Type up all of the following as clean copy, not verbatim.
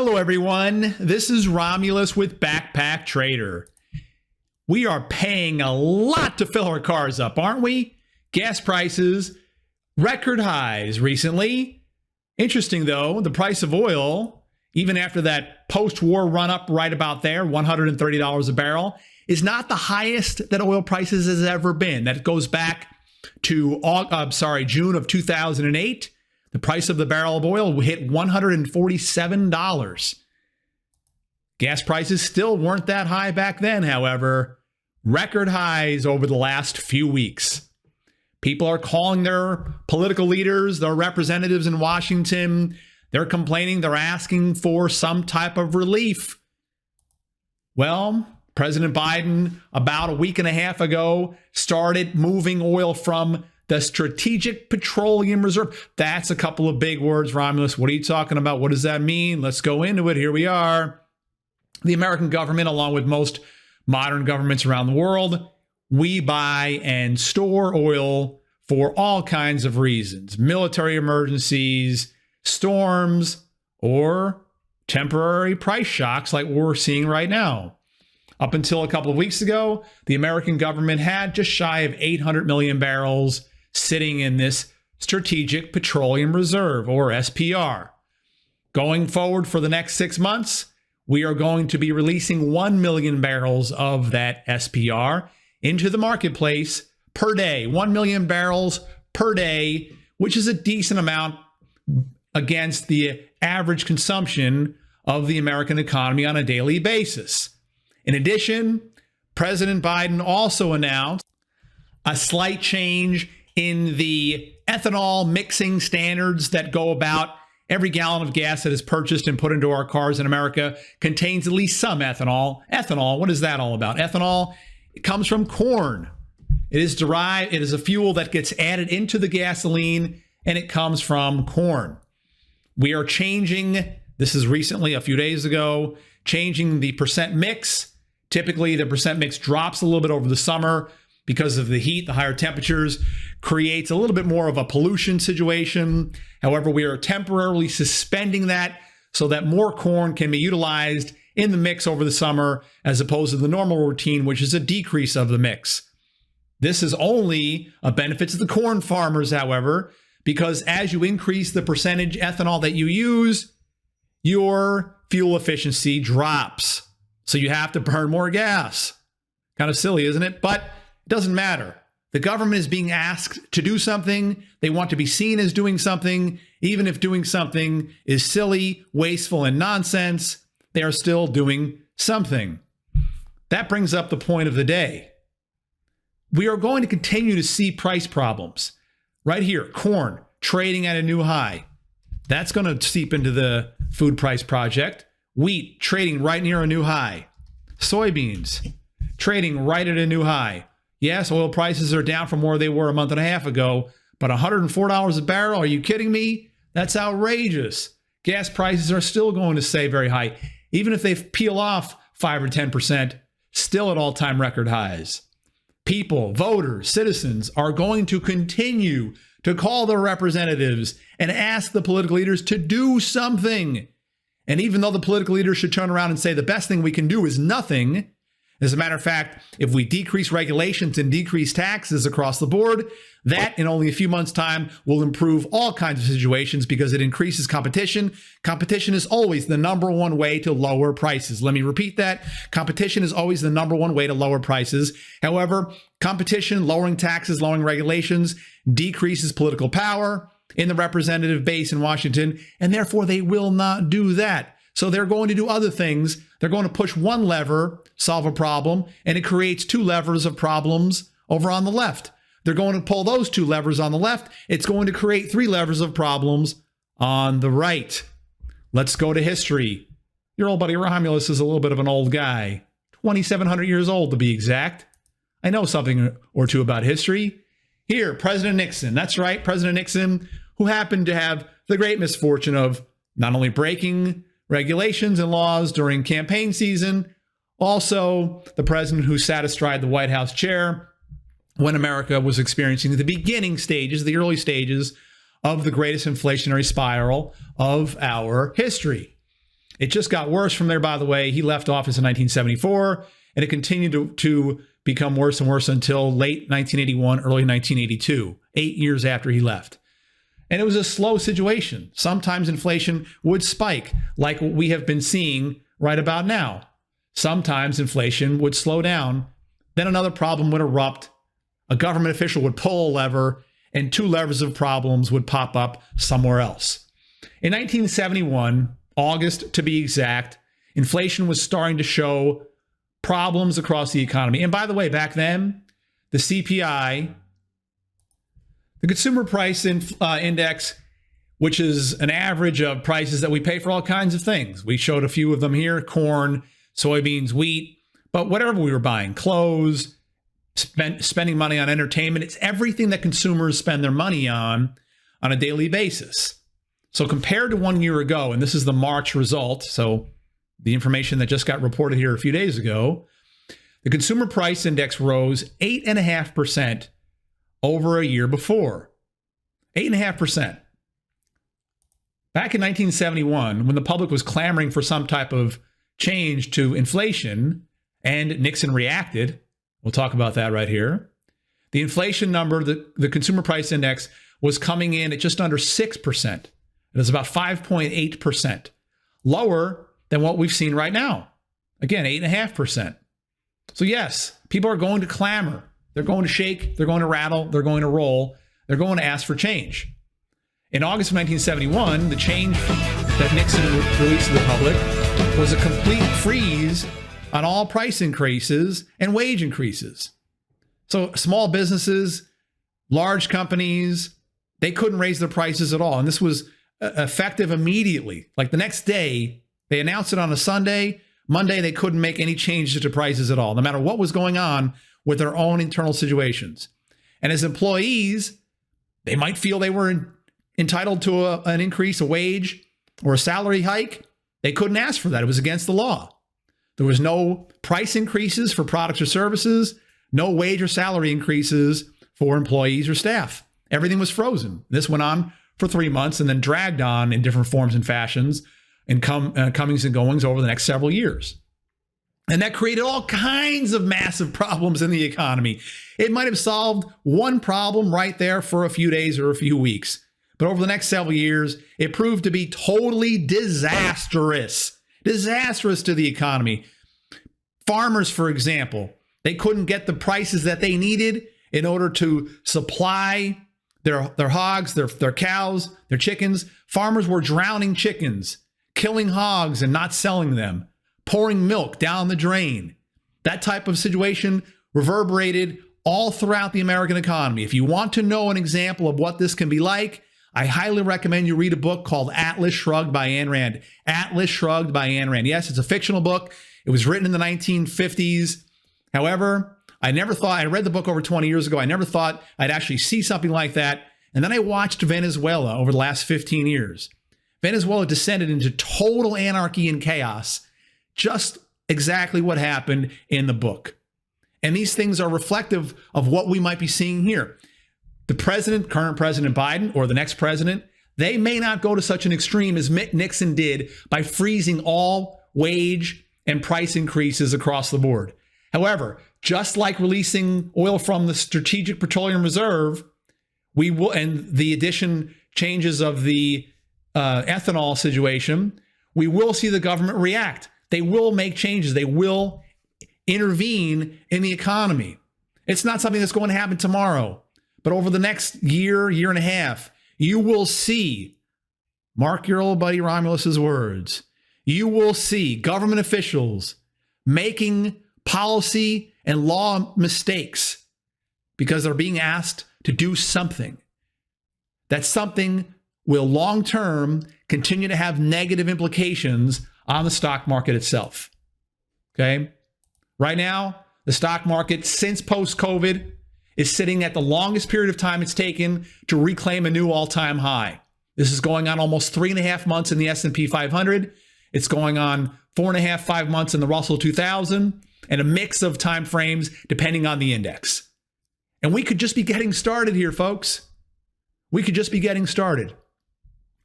Hello, everyone. This is Romulus with Backpack Trader. We are paying a lot to fill our cars up, aren't we? Gas prices, record highs recently. Interesting, though, the price of oil, even after that post-war run-up right about there, $130 a barrel, is not the highest that oil prices has ever been. That goes back to June of 2008. The price of the barrel of oil hit $147. Gas prices still weren't that high back then, however. Record highs over the last few weeks. People are calling their political leaders, their representatives in Washington. They're complaining, they're asking for some type of relief. Well, President Biden, about a week and a half ago, started moving oil from the Strategic Petroleum Reserve. That's a couple of big words, Romulus. What are you talking about? What does that mean? Let's go into it. Here we are. The American government, along with most modern governments around the world, we buy and store oil for all kinds of reasons. Military emergencies, storms, or temporary price shocks like we're seeing right now. Up until a couple of weeks ago, the American government had just shy of 800 million barrels sitting in this Strategic Petroleum Reserve, or SPR. Going forward for the next 6 months, we are going to be releasing 1 million barrels of that SPR into the marketplace per day. 1 million barrels per day, which is a decent amount against the average consumption of the American economy on a daily basis. In addition, President Biden also announced a slight change in the ethanol mixing standards that go about. Every gallon of gas that is purchased and put into our cars in America contains at least some ethanol. Ethanol, what is that all about? Ethanol, it comes from corn. It is a fuel that gets added into the gasoline, and it comes from corn. We are changing, this is recently, a few days ago, changing the percent mix. Typically, the percent mix drops a little bit over the summer because of the heat. The higher temperatures creates a little bit more of a pollution situation. However, we are temporarily suspending that so that more corn can be utilized in the mix over the summer as opposed to the normal routine, which is a decrease of the mix. This is only a benefit to the corn farmers, however, because as you increase the percentage ethanol that you use, your fuel efficiency drops. So you have to burn more gas. Kind of silly, isn't it? But it doesn't matter. The government is being asked to do something. They want to be seen as doing something. Even if doing something is silly, wasteful, and nonsense, they are still doing something. That brings up the point of the day. We are going to continue to see price problems. Right here, corn trading at a new high. That's going to seep into the food price project. Wheat trading right near a new high. Soybeans trading right at a new high. Yes, oil prices are down from where they were a month and a half ago, but $104 a barrel? Are you kidding me? That's outrageous. Gas prices are still going to stay very high. Even if they peel off 5 or 10%, still at all-time record highs. People, voters, citizens are going to continue to call their representatives and ask the political leaders to do something. And even though the political leaders should turn around and say the best thing we can do is nothing, as a matter of fact, if we decrease regulations and decrease taxes across the board, that in only a few months' time will improve all kinds of situations because it increases competition. Competition is always the number one way to lower prices. Let me repeat that. Competition is always the number one way to lower prices. However, competition, lowering taxes, lowering regulations, decreases political power in the representative base in Washington, and therefore they will not do that. So they're going to do other things. They're going to push one lever, solve a problem, and it creates two levers of problems over on the left. They're going to pull those two levers on the left. It's going to create three levers of problems on the right. Let's go to history. Your old buddy Romulus is a little bit of an old guy, 2,700 years old to be exact. I know something or two about history. Here, President Nixon. That's right, President Nixon, who happened to have the great misfortune of not only breaking regulations and laws during campaign season, also the president who sat astride the White House chair when America was experiencing the beginning stages, the early stages of the greatest inflationary spiral of our history. It just got worse from there, by the way. He left office in 1974, and it continued to become worse and worse until late 1981, early 1982, 8 years after he left. And it was a slow situation. Sometimes inflation would spike, like what we have been seeing right about now. Sometimes inflation would slow down. Then another problem would erupt. A government official would pull a lever, and two levers of problems would pop up somewhere else. In 1971, August to be exact, inflation was starting to show problems across the economy. And by the way, back then, the CPI, the Consumer Price Index, which is an average of prices that we pay for all kinds of things. We showed a few of them here: corn, soybeans, wheat, but whatever we were buying, clothes, spending money on entertainment. It's everything that consumers spend their money on a daily basis. So compared to 1 year ago, and this is the March result, so the information that just got reported here a few days ago, the Consumer Price Index rose 8.5% over a year before. 8.5%. Back in 1971, when the public was clamoring for some type of change to inflation, and Nixon reacted, we'll talk about that right here, the inflation number, the Consumer Price Index, was coming in at just under 6%. It was about 5.8%, lower than what we've seen right now. Again, 8.5%. So yes, people are going to clamor. They're going to shake. They're going to rattle. They're going to roll. They're going to ask for change. In August of 1971, the change that Nixon released to the public was a complete freeze on all price increases and wage increases. So small businesses, large companies, they couldn't raise their prices at all. And this was effective immediately. Like the next day, they announced it on a Sunday. Monday, they couldn't make any changes to prices at all, no matter what was going on with their own internal situations. And as employees, they might feel they were entitled to an increase, a wage, or a salary hike. They couldn't ask for that. It was against the law. There was no price increases for products or services, no wage or salary increases for employees or staff. Everything was frozen. This went on for 3 months and then dragged on in different forms and fashions and comings and goings over the next several years. And that created all kinds of massive problems in the economy. It might have solved one problem right there for a few days or a few weeks. But over the next several years, it proved to be totally disastrous. Disastrous to the economy. Farmers, for example, they couldn't get the prices that they needed in order to supply their hogs, their cows, their chickens. Farmers were drowning chickens, killing hogs and not selling them, pouring milk down the drain. That type of situation reverberated all throughout the American economy. If you want to know an example of what this can be like, I highly recommend you read a book called Atlas Shrugged by Ayn Rand. Atlas Shrugged by Ayn Rand. Yes, it's a fictional book. It was written in the 1950s. However, I read the book over 20 years ago. I never thought I'd actually see something like that. And then I watched Venezuela over the last 15 years. Venezuela descended into total anarchy and chaos. Just exactly what happened in the book. And these things are reflective of what we might be seeing here. The president, current President Biden, or the next president, they may not go to such an extreme as Nixon did by freezing all wage and price increases across the board. However, just like releasing oil from the Strategic Petroleum Reserve, we will, and the changes of the ethanol situation, we will see the government react. They will make changes. They will intervene in the economy. It's not something that's going to happen tomorrow. But over the next year, year and a half, you will see, mark your old buddy Romulus's words, you will see government officials making policy and law mistakes because they're being asked to do something. That something will long-term continue to have negative implications on the stock market itself. Okay? Right now, the stock market, since post-COVID, is sitting at the longest period of time it's taken to reclaim a new all-time high. This is going on almost 3.5 months in the S&P 500. It's going on 4.5, 5 months in the Russell 2000, and a mix of time frames depending on the index. And we could just be getting started here, folks. We could just be getting started.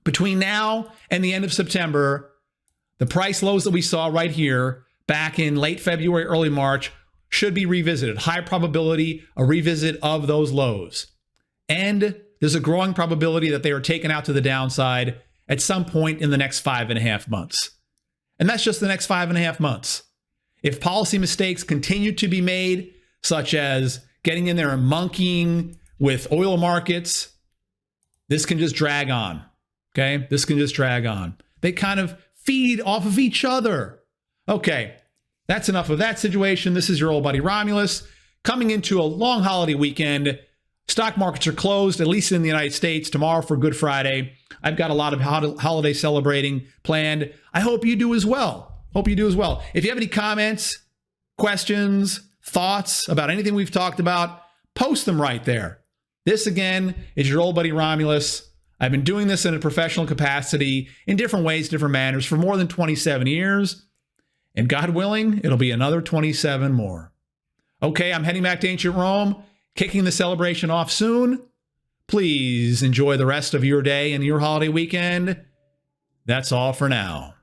Between now and the end of September, The price lows that we saw right here back in late February, early March should be revisited. High probability a revisit of those lows. And there's a growing probability that they are taken out to the downside at some point in the next 5.5 months. And that's just the next 5.5 months. If policy mistakes continue to be made, such as getting in there and monkeying with oil markets, this can just drag on. Okay? This can just drag on. They kind of feed off of each other. Okay, that's enough of that situation. This is your old buddy Romulus coming into a long holiday weekend. Stock markets are closed, at least in the United States, tomorrow for Good Friday. I've got a lot of holiday celebrating planned. I hope you do as well. If you have any comments, questions, thoughts about anything we've talked about, post them right there. This, again, is your old buddy Romulus. I've been doing this in a professional capacity in different ways, different manners for more than 27 years. And God willing, it'll be another 27 more. Okay, I'm heading back to ancient Rome, kicking the celebration off soon. Please enjoy the rest of your day and your holiday weekend. That's all for now.